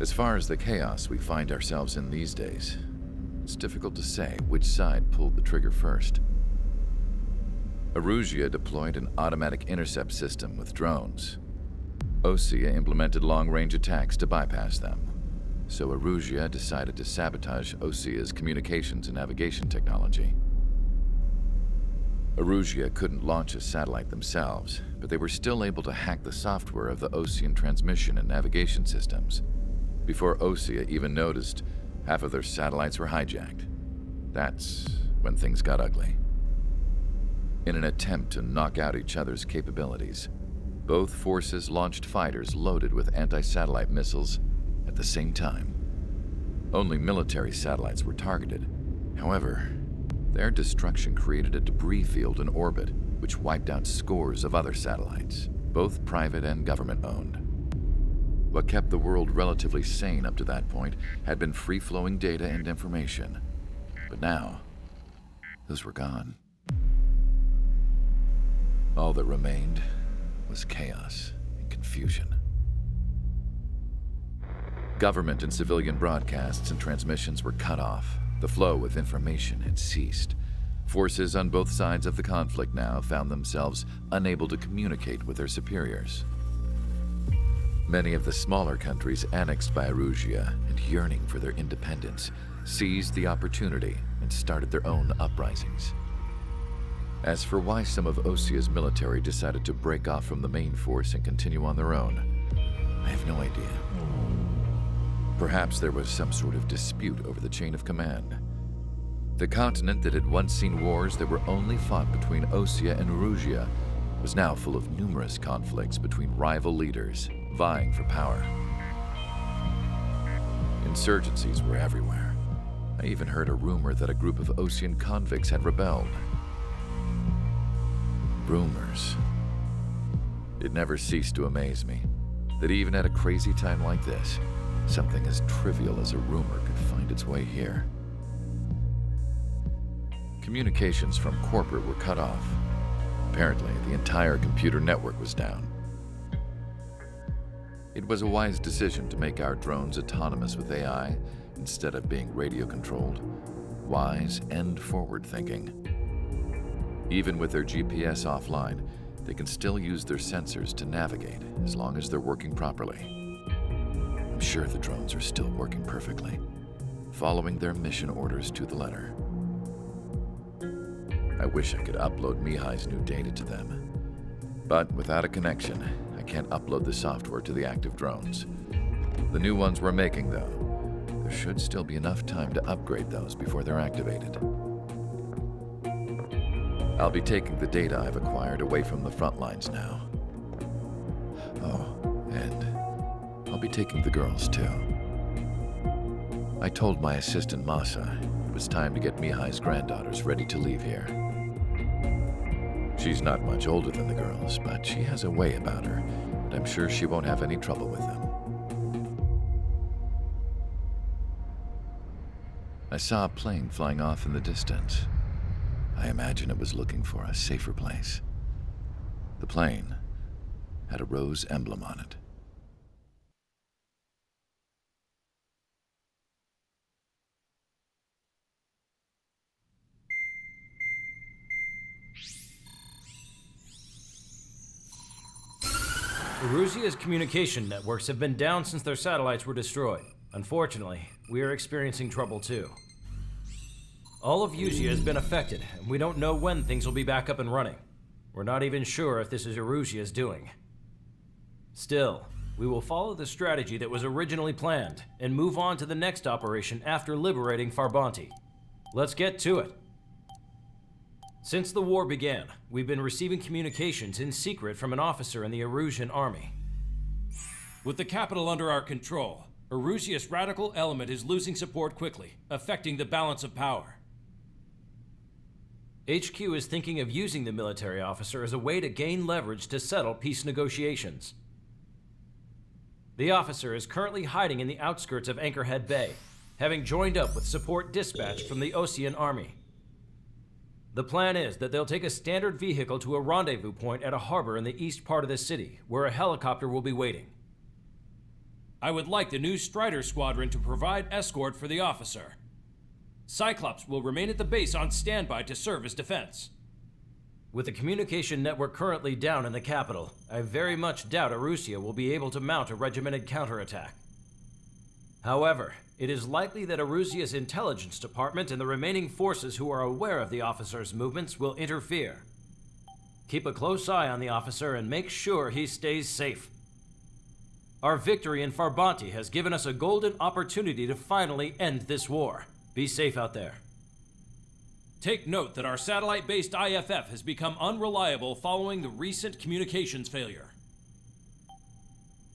As far as the chaos we find ourselves in these days, it's difficult to say which side pulled the trigger first. Erusia deployed an automatic intercept system with drones. Osea implemented long-range attacks to bypass them. So Erusia decided to sabotage Osea's communications and navigation technology. Erusia couldn't launch a satellite themselves, but they were still able to hack the software of the Osean transmission and navigation systems. Before Osea even noticed, half of their satellites were hijacked. That's when things got ugly. In an attempt to knock out each other's capabilities, both forces launched fighters loaded with anti-satellite missiles at the same time. Only military satellites were targeted. However, their destruction created a debris field in orbit, which wiped out scores of other satellites, both private and government-owned. What kept the world relatively sane up to that point had been free-flowing data and information. But now, those were gone. All that remained was chaos and confusion. Government and civilian broadcasts and transmissions were cut off. The flow of information had ceased. Forces on both sides of the conflict now found themselves unable to communicate with their superiors. Many of the smaller countries annexed by Erusia and yearning for their independence seized the opportunity and started their own uprisings. As for why some of Osea's military decided to break off from the main force and continue on their own, I have no idea. Perhaps there was some sort of dispute over the chain of command. The continent that had once seen wars that were only fought between Osea and Erusia was now full of numerous conflicts between rival leaders vying for power. Insurgencies were everywhere. I even heard a rumor that a group of Osean convicts had rebelled. Rumors. It never ceased to amaze me that even at a crazy time like this, something as trivial as a rumor could find its way here. Communications from corporate were cut off. Apparently, the entire computer network was down. It was a wise decision to make our drones autonomous with AI instead of being radio-controlled. Wise and forward-thinking. Even with their GPS offline, they can still use their sensors to navigate as long as they're working properly. I'm sure the drones are still working perfectly, following their mission orders to the letter. I wish I could upload Mihai's new data to them. But without a connection, I can't upload the software to the active drones. The new ones we're making, though, there should still be enough time to upgrade those before they're activated. I'll be taking the data I've acquired away from the front lines now. Oh, and I'll be taking the girls, too. I told my assistant Masa it was time to get Mihai's granddaughters ready to leave here. She's not much older than the girls, but she has a way about her, and I'm sure she won't have any trouble with them. I saw a plane flying off in the distance. I imagine it was looking for a safer place. The plane had a rose emblem on it. Erusia's communication networks have been down since their satellites were destroyed. Unfortunately, we are experiencing trouble too. All of Erusia has been affected, and we don't know when things will be back up and running. We're not even sure if this is Erusia's doing. Still, we will follow the strategy that was originally planned and move on to the next operation after liberating Farbanti. Let's get to it. Since the war began, we've been receiving communications in secret from an officer in the Erusian army. With the capital under our control, Erusia's radical element is losing support quickly, affecting the balance of power. HQ is thinking of using the military officer as a way to gain leverage to settle peace negotiations. The officer is currently hiding in the outskirts of Anchorhead Bay, having joined up with support dispatched from the Osean army. The plan is that they'll take a standard vehicle to a rendezvous point at a harbor in the east part of the city, where a helicopter will be waiting. I would like the new Strider Squadron to provide escort for the officer. Cyclops will remain at the base on standby to serve as defense. With the communication network currently down in the capital, I very much doubt Erusia will be able to mount a regimented counterattack. However, it is likely that Erusia's intelligence department and the remaining forces who are aware of the officer's movements will interfere. Keep a close eye on the officer and make sure he stays safe. Our victory in Farbanti has given us a golden opportunity to finally end this war. Be safe out there. Take note that our satellite-based IFF has become unreliable following the recent communications failure.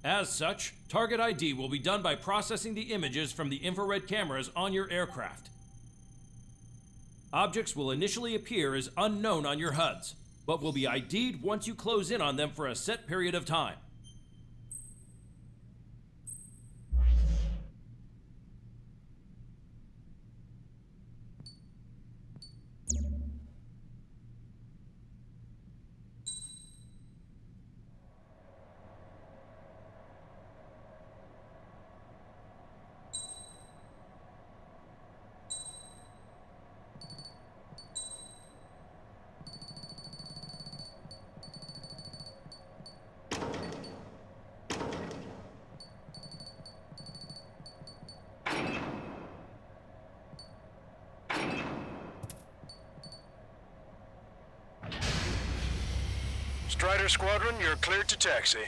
As such, target ID will be done by processing the images from the infrared cameras on your aircraft. Objects will initially appear as unknown on your HUDs, but will be ID'd once you close in on them for a set period of time. Strider Squadron, you're cleared to taxi.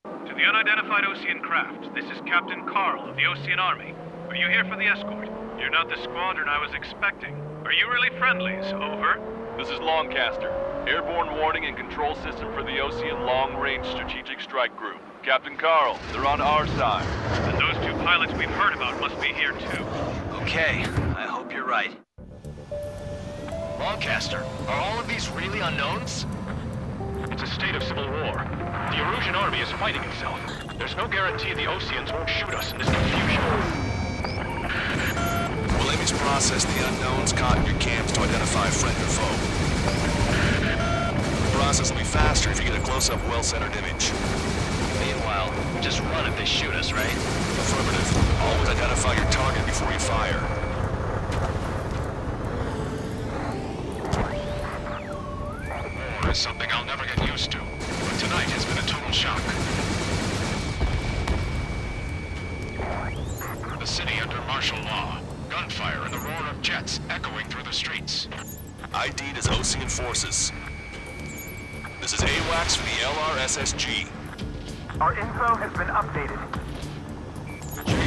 To the unidentified Ocean craft, this is Captain Carl of the Ocean Army. Are you here for the escort? You're not the squadron I was expecting. Are you really friendlies? Over. This is Longcaster. Airborne warning and control system for the Ocean Long-Range Strategic Strike Group. Captain Carl, they're on our side. And those two pilots we've heard about must be here too. Okay, I hope you're right. Longcaster, are all of these really unknowns? It's a state of civil war. The Erusian army is fighting itself. There's no guarantee the Oceans won't shoot us in this confusion. We'll aim to process the unknowns caught in your camps to identify friend or foe. The process will be faster if you get a close-up, well-centered image. Meanwhile, just run if they shoot us, right? Affirmative. Always identify your target before you fire. War is something I'll never get used to, but tonight has been a total shock. The city under martial law. Gunfire and the roar of jets echoing through the streets. ID'd as Ocean forces. This is AWACS for the LRSSG. Our info has been updated.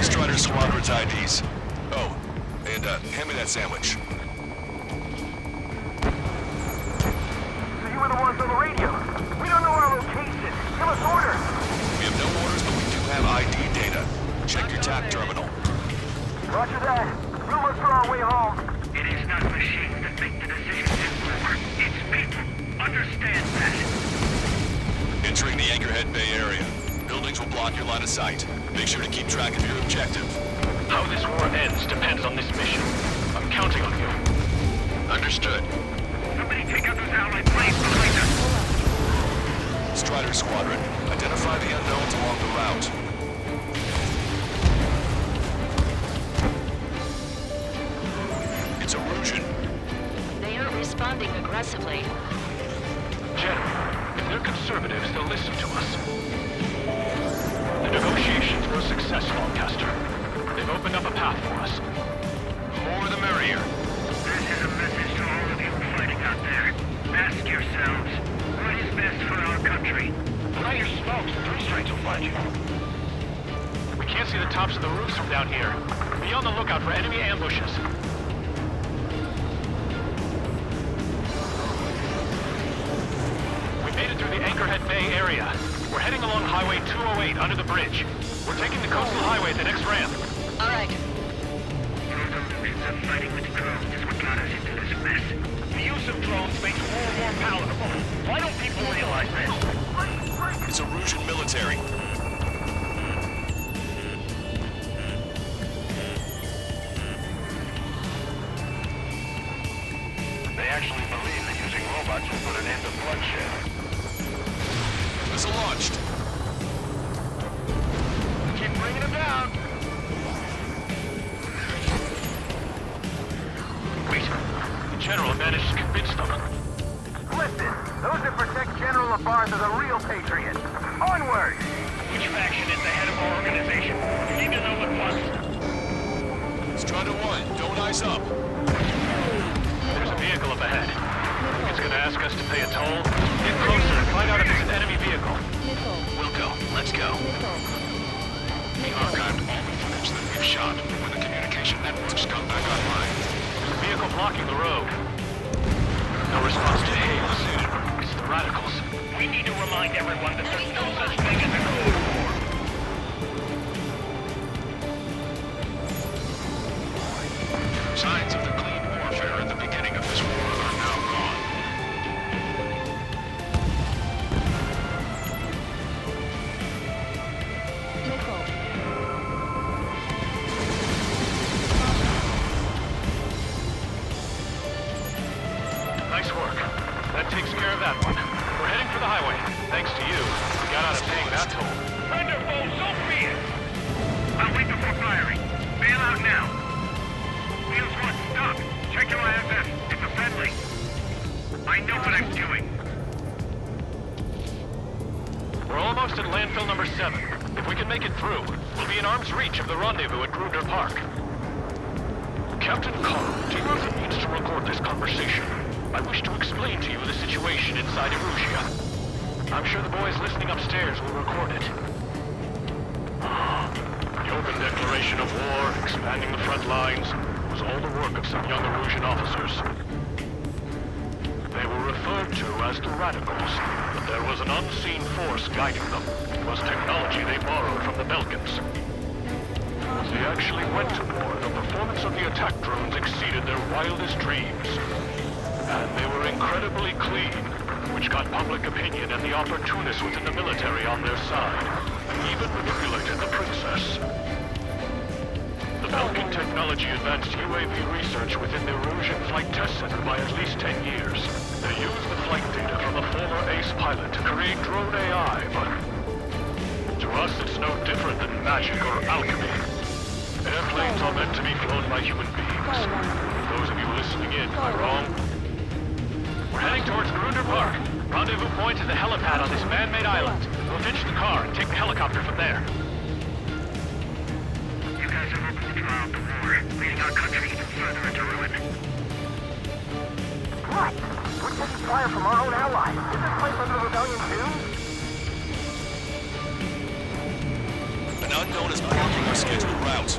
Strider Squadron's IDs. Oh, and hand me that sandwich. So you were the ones on the radio. We don't know our location. Give us orders. We have no orders, but we do have ID data. Check your TAC terminal. Roger that. We'll look for our way home. It is not machines that make the decisions in war. It's people. Understand that. Entering the Anchorhead Bay area. Buildings will block your line of sight. Make sure to keep track of your objective. How this war ends depends on this mission. I'm counting on you. Understood. Somebody take out those allied planes behind us. Strider Squadron, identify the unknowns along the route. It's Erusian. They aren't responding aggressively. General, if they're conservatives, they'll listen to us. The negotiations were a success, Longcaster. They've opened up a path for us. The more the merrier. This is a message to all of you fighting out there. Ask yourselves, what is best for our country? Put on your smokes, the three strikes will find you. We can't see the tops of the roofs from down here. Be on the lookout for enemy ambushes. We made it through the Anchorhead Bay area. We're heading along Highway 208 under the bridge. We're taking the coastal highway at the next ramp. All right. Your delusions of fighting with drones is what got us into this mess. The use of drones makes war more palatable. Why don't people realize this? It's Erusian military. the bloodshed. Missile launched. Keep bringing them down. Wait. The General managed to convince them. Listen, those that protect General Labarthe are the real patriots. Onward! Which faction is the head of our organization? You need to know at once. Strider 1, don't ice up. There's a vehicle up ahead. Think it's gonna ask us to pay a toll? Get closer and find out if it's an enemy vehicle. We'll go. Let's go. We archived all the footage that we've shot when the communication networks come back online. There's a vehicle blocking the road. No response to hails. It's the radicals. We need to remind everyone that there's no such thing as a Cold War. Signs of the clean warfare at the beginning of this war are now gone. Nice work. That takes care of that one. We're heading for the highway. Thanks to you, we got out of paying that toll. Wonderful, so be it. I'll wait before firing. Bail out now. Wheels 1, stop. Check your IFF. It's a friendly. I know what I'm doing. We're almost at landfill number 7. If we can make it through, we'll be in arm's reach of the rendezvous at Durandal Park. Captain Carl, do you have the means to record this conversation? I wish to explain to you the situation inside Erusia. I'm sure the boys listening upstairs will record it. The open declaration of war, expanding the front lines, was all the work of some young Erusian officers. They were referred to as the Radicals, but there was an unseen force guiding them. It was technology they borrowed from the Belkans. As they actually went to war, the performance of the attack drones exceeded their wildest dreams. And they were incredibly clean, which got public opinion and the opportunists within the military on their side, and even manipulated the princess. The Belkan technology advanced UAV research within the Erusian Flight Test Center by at least 10 years. They used the flight data from a former ace pilot to create drone AI, but to us it's no different than magic or alchemy. Airplanes are meant to be flown by human beings. Those of you listening in, am I wrong? We're heading towards Durandal Park. Rendezvous point is the helipad on this man-made island. We'll ditch the car and take the helicopter from there. You guys have opened the trial of the war, leading our country even further into ruin. What? We're taking fire from our own allies. Is this place under the rebellion too? An unknown is blocking our scheduled route.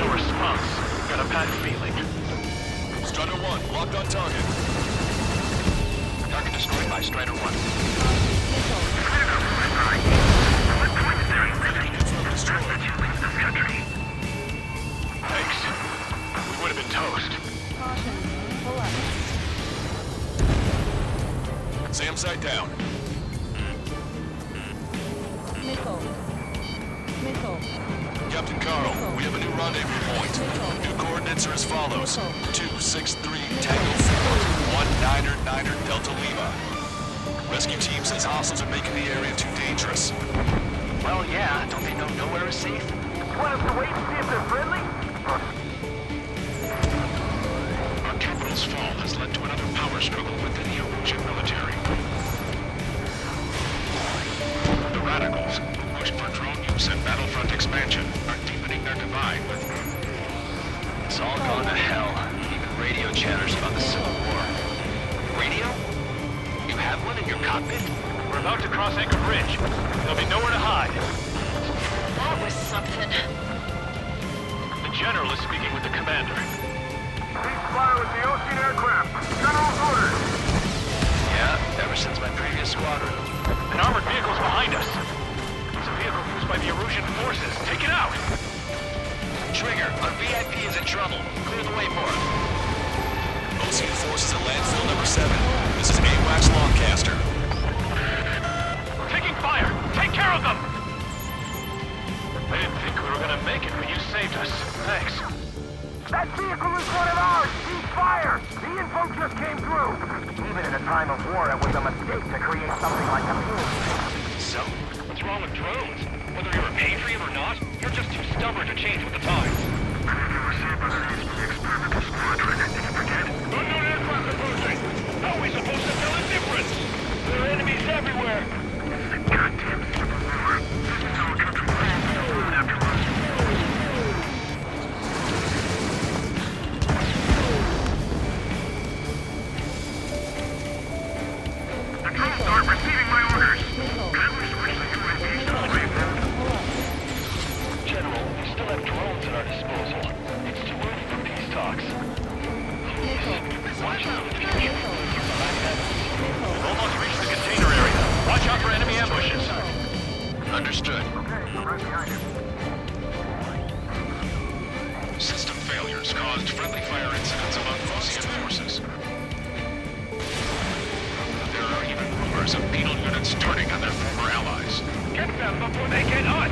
No response. Got a bad feeling. Strider 1, locked on target. Target destroyed by Strider 1. Thanks. We would have been toast. SAM site down. Captain Carl, we have a new rendezvous point. New coordinates are as follows. 263 Tango 4, 1999 Delta Lima. Rescue team says hostiles are making the area too dangerous. Well, yeah. Don't they know nowhere is safe? Want us to wait and see if they're friendly? Our capital's fall has led to another power struggle within the Erusian military. The Radicals, who push for drone use and battlefront expansion, are deepening their divide with... It's all gone to hell. Even radio chatters about the Civil War. Radio? You have one in your cockpit? We're about to cross Anchor Bridge. There'll be nowhere to hide. That was something. The General is speaking with the commander. Ceasefire with the Ocean aircraft. General's orders. Yeah, ever since my previous squadron. An armored vehicle's behind us. It's a vehicle used by the Erusian forces. Take it out! Trigger, our VIP is in trouble. Clear the way for him. Ocean forces at landfill number 7. This is AWACS Longcaster. We're taking fire! Take care of them! I didn't think we were gonna make it, but you saved us. Thanks. That vehicle is one of ours! Cease fire! The info just came through! Even in a time of war, it was a mistake to create something like a fuel. So? What's wrong with drones? Whether you're a patriot or not, you're just too stubborn to change with the times. Unknown aircraft approaching! How are we supposed to tell the difference? There are enemies everywhere! It's the goddamn civil war. This is how a country falls after losing. The drones aren't receiving my orders. Can we switch the UAVs to the remote? General, we still have drones at our disposal. It's too early for peace talks. Watch out for the future. We've almost reached the container area. Watch out for enemy ambushes. Understood. Okay, I'm right behind you. System failures caused friendly fire incidents among Ocean forces. There are even rumors of penal units turning on their former allies. Get them before they get us!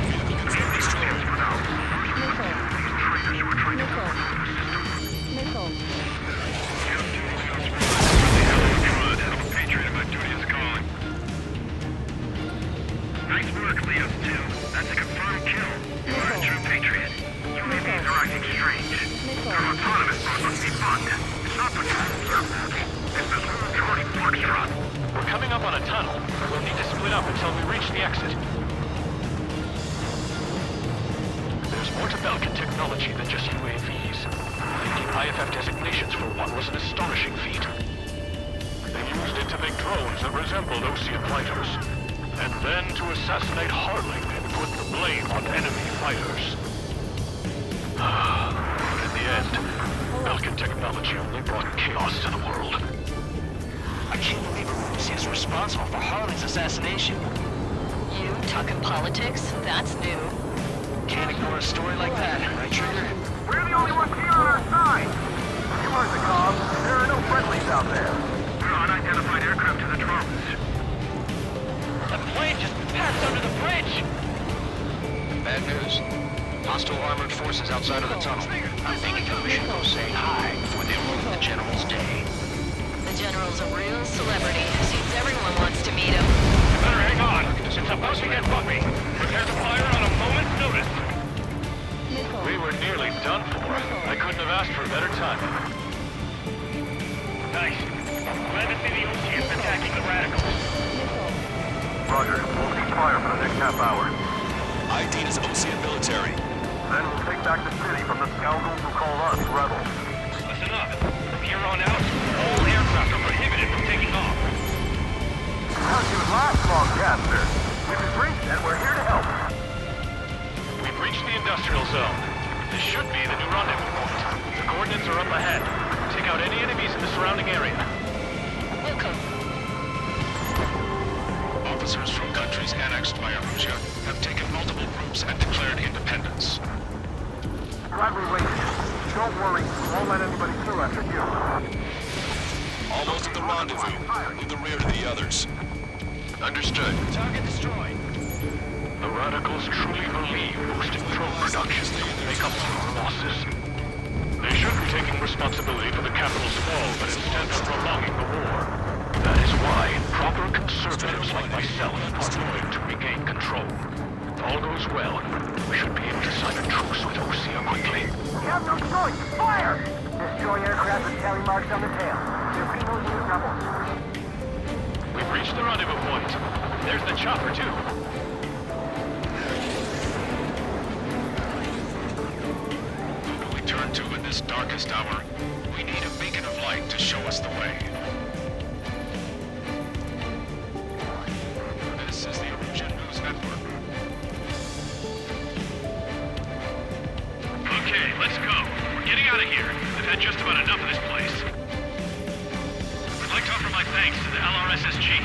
Nice work, Leo 2. That's a confirmed kill. You're a true patriot. UAVs are acting strange. Their autonomous mode must be bugged. It's not patrols they're moving. It's this whole Charlie Foxtrot. We're coming up on a tunnel. We'll need to split up until we reach the exit. There's more to Belkin technology than just UAVs. Making IFF designations for one was an astonishing feat. They used it to make drones that resembled Osean fighters. And then to assassinate Harling and put the blame on enemy fighters. In the end, Belkin technology only brought chaos to the world. I can't believe Urusi is responsible for Harling's assassination. You talking politics? That's new. Can't ignore a story like that, right, Trigger? We're the only ones here on our side! You heard the call. There are no friendlies out there. There are unidentified aircraft to the drones. The plane just passed under the bridge! Bad news. Hostile armored forces outside of the tunnel. I'm thinking we should go say hi before they ruin the General's day. The General's a real celebrity. Seems everyone wants to meet him. You better hang on. It's about to get bumpy. Prepare to fire on a moment's notice. We were nearly done for. I couldn't have asked for a better time. Nice. Glad to see the Ocean attacking the radicals. Roger. We'll keep fire for the next half hour. ID is Ocean military. Then we'll take back the city from the scoundrels who call us rebels. Listen up. From here on out, all aircraft are prohibited from taking off. How'd you last long, Caster? We've been briefed and we're here to help. We've reached the industrial zone. This should be the new rendezvous point. The coordinates are up ahead. Take out any enemies in the surrounding area. Welcome. Officers from countries annexed by Arusia have taken multiple groups and declared independence. Glad we waited. Don't worry, we won't let anybody through after you. Almost at the rendezvous. In the rear to the others. Understood. Target destroyed. The radicals truly believe boosting drone production will make up for our losses. They should be taking responsibility for the capital's fall, but instead are prolonging the war. That is why proper conservatives like myself are going to regain control. If all goes well, we should be able to sign a truce with Osea quickly. We have no choice! Fire! Destroy aircraft with tally marks on the tail. They're penal unit rebels. We've reached the rendezvous point. There's the chopper, too. Who do we turn to in this darkest hour? We need a beacon of light to show us the way. This is the Arusian News Network. Okay, let's go. We're getting out of here. I've had just about enough of this place. I'd like to offer my thanks to the LRSSG.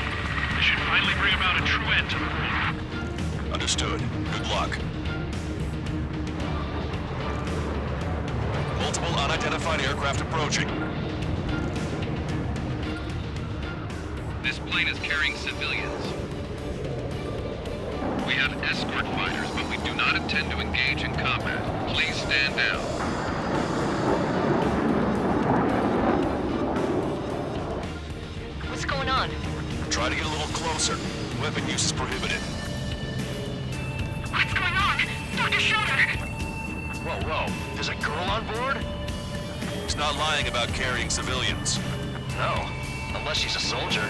This should finally bring about a true end to the war. Understood. Good luck. Multiple unidentified aircraft approaching. This plane is carrying civilians. We have escort fighters, but we do not intend to engage in combat. Please stand down. Try to get a little closer. Weapon use is prohibited. What's going on? Dr. Schroeder! Whoa, whoa. There's a girl on board? He's not lying about carrying civilians. No, unless she's a soldier.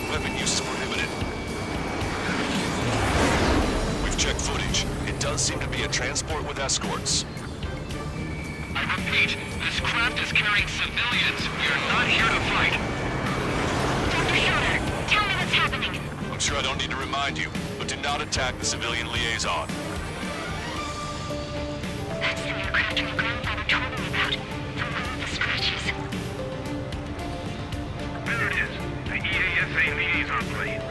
Weapon use is prohibited. We've checked footage. It does seem to be a transport with escorts. I repeat, this craft is carrying civilians. We are not here to fight. Dr. Schroeder, tell me what's happening. I'm sure I don't need to remind you, but do not attack the civilian liaison. That's the aircraft your grandfather told me about. The one with the scratches. There it is. The EASA liaison plane.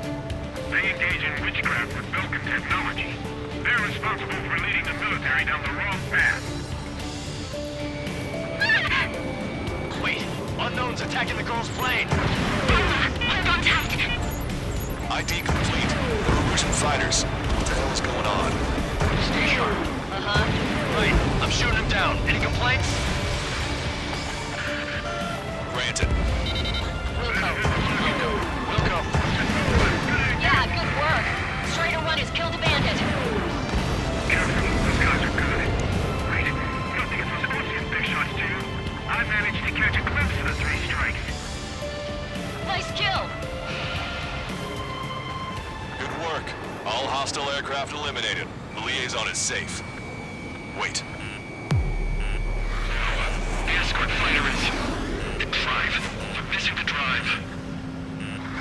They engage in witchcraft with Vulcan technology. They're responsible for leading the military down the wrong path. Wait, unknown's attacking the girl's plane. I'm contact. ID complete. There are Russian fighters. What the hell is going on? Stay sharp. Right, I'm shooting him down. Any complaints? Granted. Wilco. Wilco. Yeah, good work. Strider 1 has killed a bandit. Careful, those guys are good. Wait, you don't think it was Ocean big shots too? I managed to catch a glimpse of the 3 strikes. Nice kill. Good work. All hostile aircraft eliminated. The liaison is safe. Wait. The escort fighter is... the drive. They're missing the drive.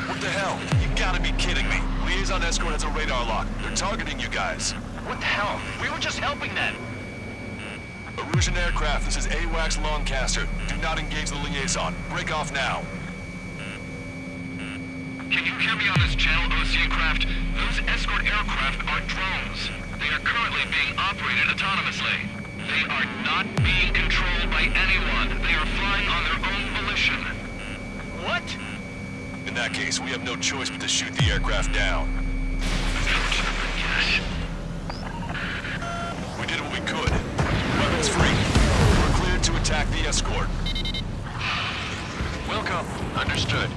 What the hell? You gotta be kidding me. Liaison escort has a radar lock. They're targeting you guys. What the hell? We were just helping them. Erusian aircraft, this is AWACS Lancaster. Do not engage the liaison. Break off now. Can you hear me on this channel, Ocean craft? Those escort aircraft are drones. They are currently being operated autonomously. They are not being controlled by anyone. They are flying on their own volition. What? In that case, we have no choice but to shoot the aircraft down. Yes. We did what we could. Weapons free. We're cleared to attack the escort. Wilco. Understood.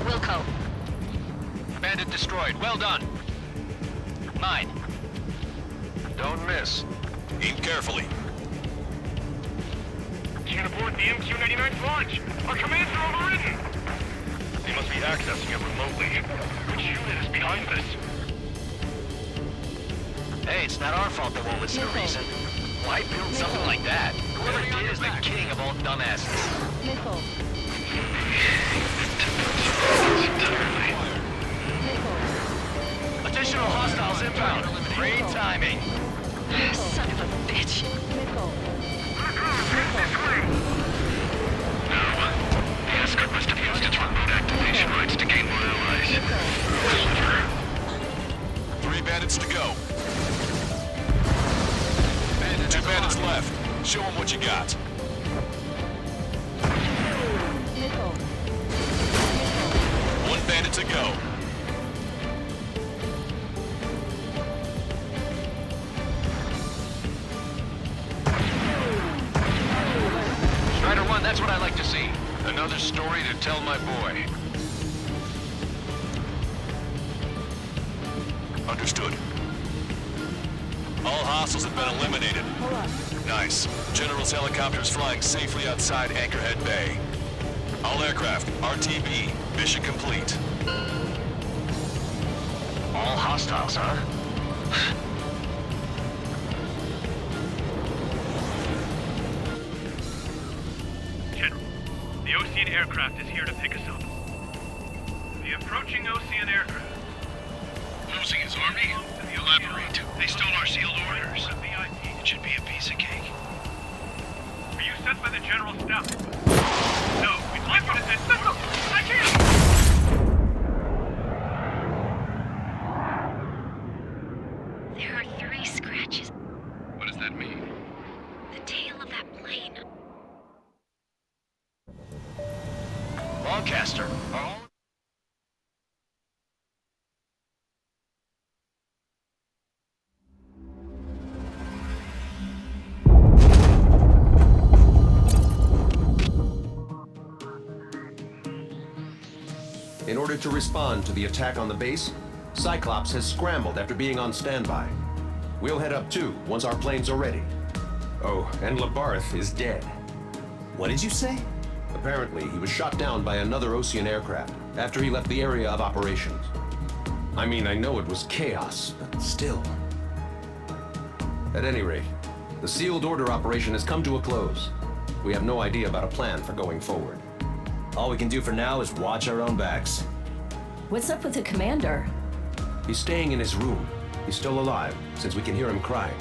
Wilco. Bandit destroyed. Well done. Mine. Don't miss. Aim carefully. Can't abort the MQ-99's launch. Our commands are overridden. They must be accessing it remotely. Which unit is behind this? Hey, it's not our fault they won't listen to reason. Why build something like that? Whoever did is the king of all dumbasses. Missile. Additional hostiles inbound. Great timing. Son of a bitch. No. The escort must have used its remote activation rights to gain more allies. Lucifer. 3 bandits to go. 2 bandits left. Show them what you got. One bandit to go. Strider 1, that's what I like to see. Another story to tell my boy. Understood. All hostiles have been eliminated. Nice. General's helicopter is flying safely outside Anchorhead Bay. All aircraft, RTB, mission complete. All hostiles, huh? General, the Ocean aircraft is here to pick us up. The approaching Ocean aircraft. Losing his army? Elaborate. They stole our sealed orders. It should be a piece of cake. Were you sent by the General Staff? No, we'd like you to send... I can't! There are 3 scratches. What does that mean? The tail of that plane. Lancaster. Are all... In order ordered to respond to the attack on the base. Cyclops has scrambled after being on standby. We'll head up too, once our planes are ready. Oh, and Labarth is dead. What did you say? Apparently, he was shot down by another Ocean aircraft after he left the area of operations. I mean, I know it was chaos, but still. At any rate, the sealed order operation has come to a close. We have no idea about a plan for going forward. All we can do for now is watch our own backs. What's up with the commander? He's staying in his room. He's still alive, since we can hear him crying.